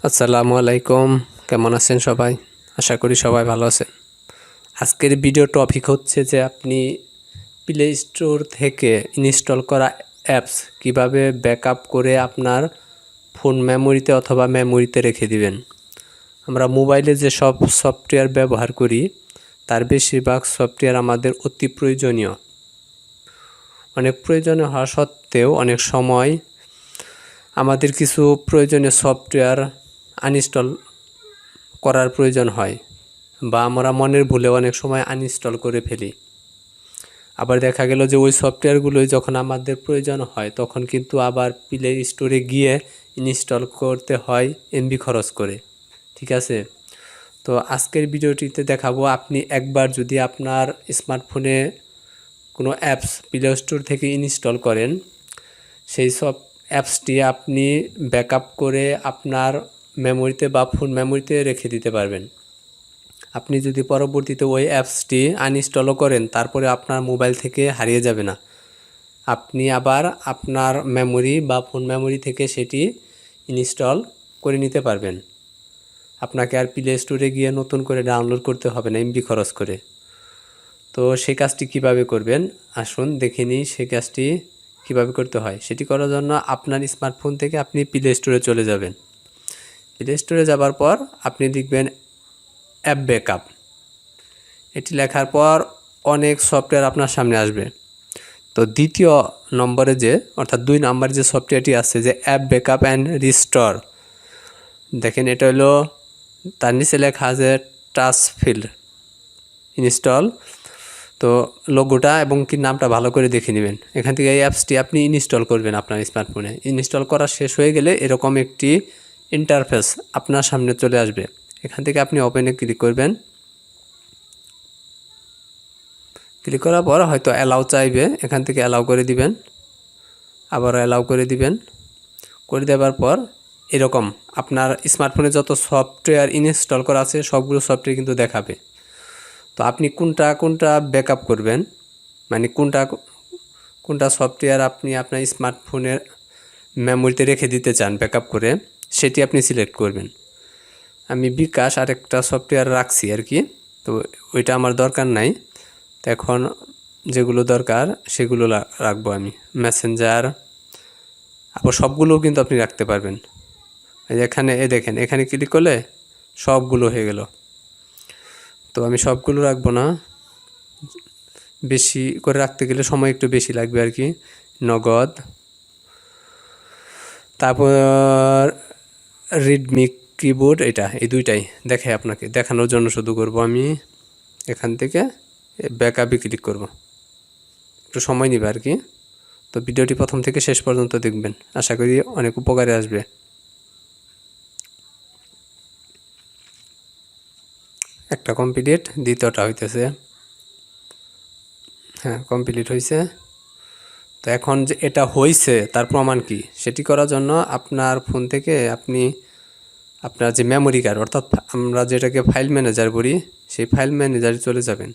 আসসালামু আলাইকুম, কেমন আছেন সবাই? আশা করি সবাই ভালো আছেন। আজকের ভিডিও টপিক হচ্ছে যে আপনি প্লে স্টোর থেকে ইনস্টল করা অ্যাপস কিভাবে ব্যাকআপ করে আপনার ফোন মেমোরিতে অথবা মেমোরিতে রেখে দিবেন। আমরা মোবাইলে যে সব সফটওয়্যার ব্যবহার করি তার বেশিরভাগ সফটওয়্যার আমাদের অতি প্রয়োজনীয়। অনেক প্রয়োজনীয় হওয়া সত্ত্বেও অনেক সময় আমাদের কিছু প্রয়োজনীয় সফটওয়্যার আনইনস্টল করার প্রয়োজন হয় বা আমরা মনের ভুলে অনেক সময় আনইনস্টল করে ফেলি। আবার দেখা গেল যে ওই সফটওয়্যারগুলোই যখন আমাদের প্রয়োজন হয় তখন কিন্তু আবার প্লে স্টোরে গিয়ে ইনস্টল করতে হয় এমবি খরচ করে। ঠিক আছে, তো আজকের ভিডিওটিতে দেখাবো আপনি একবার যদি আপনার স্মার্টফোনে কোনো অ্যাপস প্লে স্টোর থেকে ইনস্টল করেন, সেই সব অ্যাপসটি আপনি ব্যাকআপ করে আপনার মেমোরিতে বা ফোন মেমোরিতে রেখে দিতে পারবেন। আপনি যদি পরবর্তীতে ওই অ্যাপসটি আনইনস্টলও করেন তারপরে আপনার মোবাইল থেকে হারিয়ে যাবে না। আপনি আবার আপনার মেমোরি বা ফোন মেমোরি থেকে সেটি ইনস্টল করে নিতে পারবেন। আপনাকে আর প্লে স্টোরে গিয়ে নতুন করে ডাউনলোড করতে হবে না এমবি খরচ করে। তো সেই কাজটি কিভাবে করবেন আসুন দেখে নিই। সেই কাজটি কিভাবে করতে হয় সেটি করার জন্য আপনার স্মার্টফোন থেকে আপনি প্লে স্টোরে চলে যাবেন। প্লে স্টোরে যাবার পর আপনি লিখবেন অ্যাপ ব্যাকআপ। এটি লেখার পর অনেক সফটওয়্যার আপনার সামনে আসবে। তো দ্বিতীয় নম্বরে যে অর্থাৎ 2 নম্বরে যে সফটওয়্যারটি আছে যে অ্যাপ ব্যাকআপ অ্যান্ড রিস্টোর, দেখেন এটা হলো তার নিচে লেখা আছে টাচ ফিল্ড ইনস্টল। তো লোগোটা এবং কি নামটা ভালো করে দেখে নেবেন। এখান থেকে এই অ্যাপসটি আপনি ইনস্টল করবেন আপনার স্মার্টফোনে। ইনস্টল করা শেষ হয়ে গেলে এরকম একটি ইন্টারফেস আপনার সামনে চলে আসবে। এখান থেকে আপনি ওপেনে ক্লিক করবেন। ক্লিক করার পর হয়তো অ্যালাউ চাইবে, এখান থেকে অ্যালাউ করে দিবেন, আবার অ্যালাউ করে দিবেন। করে দেওয়ার পর এরকম আপনার স্মার্টফোনে যত সফটওয়্যার ইনস্টল করা আছে সবগুলো সফটওয়্যার কিন্তু দেখাবে। তো আপনি কোনটা ব্যাকআপ করবেন, মানে কোনটা সফটওয়্যার আপনি আপনার স্মার্টফোনের মেমোরিতে রেখে দিতে চান ব্যাকআপ করে, সেটি আপনি সিলেক্ট করবেন। আমি বিকাশ আরেকটা সফটওয়্যার রাখছি আর কি, তো ওইটা আমার দরকার নাই। তো এখন যেগুলো দরকার সেগুলো রাখবো আমি। মেসেঞ্জার, আবার সবগুলোও কিন্তু আপনি রাখতে পারবেন। এখানে দেখেন, এখানে ক্লিক করলে সবগুলো হয়ে গেল। তো আমি সবগুলো রাখবো না, বেশি করে রাখতে গেলে সময় একটু বেশি লাগবে আর কি। নগদ, তারপর রিডমি কিবোর্ড, এই দুইটাই দেখাই আপনাকে, দেখানোর জন্য শুধু করব আমি। এখান থেকে ব্যাকআপে ক্লিক করব, একটু সময় নেবে আর কি। তো ভিডিওটি প্রথম থেকে শেষ পর্যন্ত দেখবেন, আশা করি অনেক উপকারে আসবে। একটা কমপ্লিট, দ্বিতীয়টা হইতেছে, হ্যাঁ কমপ্লিট হয়েছে। তো এখন যে এটা হয়েছে তার প্রমাণ কি সেটি করার জন্য আপনার ফোন থেকে আপনি আপনার যে মেমোরি কার্ড, অর্থাৎ আমরা যেটাকে ফাইল ম্যানেজার বলি, সেই ফাইল ম্যানেজারে চলে যাবেন।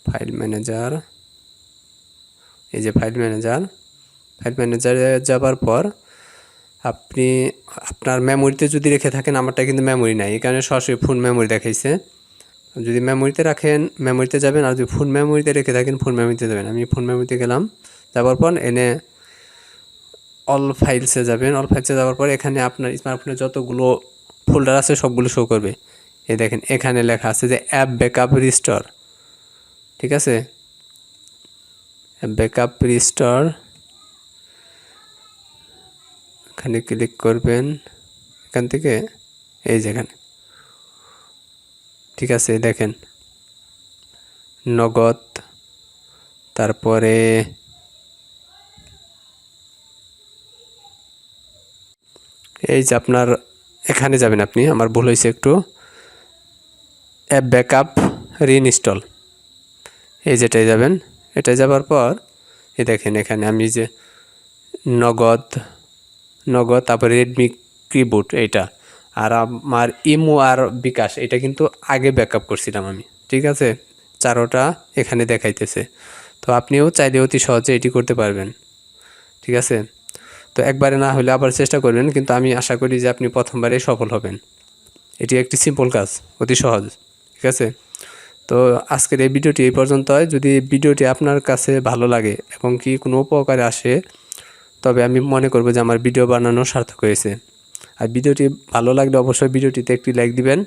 ফাইল ম্যানেজার, এই যে ফাইল ম্যানেজারে যাবার পর আপনি আপনার মেমোরিতে যদি রেখে থাকেন, আমারটা কিন্তু মেমোরি নাই, এই কারণে সরাসরি ফোন মেমোরি দেখাইছে। যদি মেমোরিতে রাখেন মেমোরিতে যাবেন, আর যদি ফোন মেমোরিতে রেখে থাকেন ফোন মেমোরিতে যাবেন। আমি ফোন মেমোরিতে গেলাম, যাওয়ার পর এনে অল ফাইলসে যাবেন। অল ফাইলসে যাওয়ার পর এখানে আপনার স্মার্টফোনে যতগুলো ফোল্ডার আছে সবগুলো শো করবে। এই দেখেন এখানে লেখা আছে যে অ্যাপ ব্যাকআপ রিস্টোর। ঠিক আছে, ব্যাকআপ রিস্টোর, এখানে ক্লিক করবেন। এখান থেকে এই যেখানে, ঠিক আছে দেখেন নগদ, তারপরে এই যে আপনার এখানে যাবেন আপনি, আমার ভুল হয়েছে একটু, অ্যাপ ব্যাকআপ রিইনস্টল, এই যেটাই যাবেন। এটাই যাবার পর এই দেখেন এখানে আমি যে নগদ, তারপর রেডমি কিবোর্ড এইটা, আর আমার ইমো আর বিকাশ এটা কিন্তু আগে ব্যাকআপ করছিলাম আমি। ঠিক আছে, চারোটা এখানে দেখাইতেছে। তো আপনিও চাইলে অতি সহজে এটি করতে পারবেন। ঠিক আছে, তো একবারে না হলে আবার চেষ্টা করবেন, কিন্তু আমি আশা করি যে আপনি প্রথমবারেই সফল হবেন। এটি একটি সিম্পল কাজ, অতি সহজ। ঠিক আছে, তো আজকের এই ভিডিওটি এই পর্যন্তই। যদি ভিডিওটি আপনার কাছে ভালো লাগে এবং কি কোনো উপকারে আসে, তবে আমি মনে করব যে আমার ভিডিও বানানো সার্থক হয়েছে। আর ভিডিওটি ভালো লাগলে অবশ্যই ভিডিওটিতে একটি লাইক দিবেন।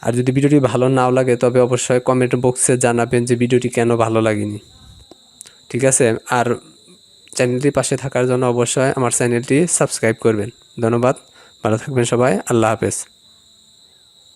আর যদি ভিডিওটি ভালো নাও লাগে তবে অবশ্যই কমেন্ট বক্সে জানাবেন যে ভিডিওটি কেন ভালো লাগেনি। ঠিক আছে, আর চ্যানেলটির পাশে থাকার জন্য অবশ্যই আমার চ্যানেলটি সাবস্ক্রাইব করবেন। ধন্যবাদ, ভালো থাকবেন সবাই, আল্লাহ হাফেজ।